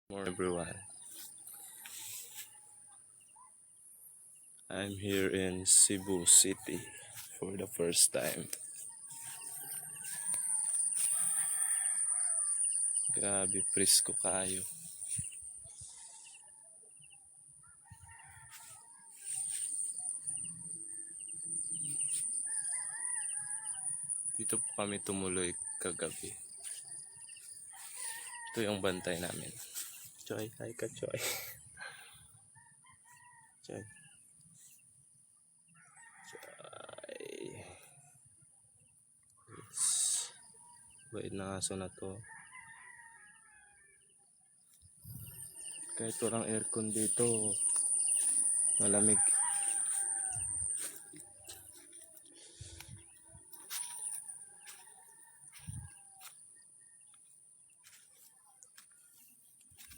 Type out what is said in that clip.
Morning everyone. I'm here in Cebu City for the first time. Grabe, presko kayo. Dito po kami tumuloy kagabi. Ito yung bantay namin. Choy, hi ka Choy. Choy. Yes. Bait na aso na to. Kahit walang aircon dito, malamig.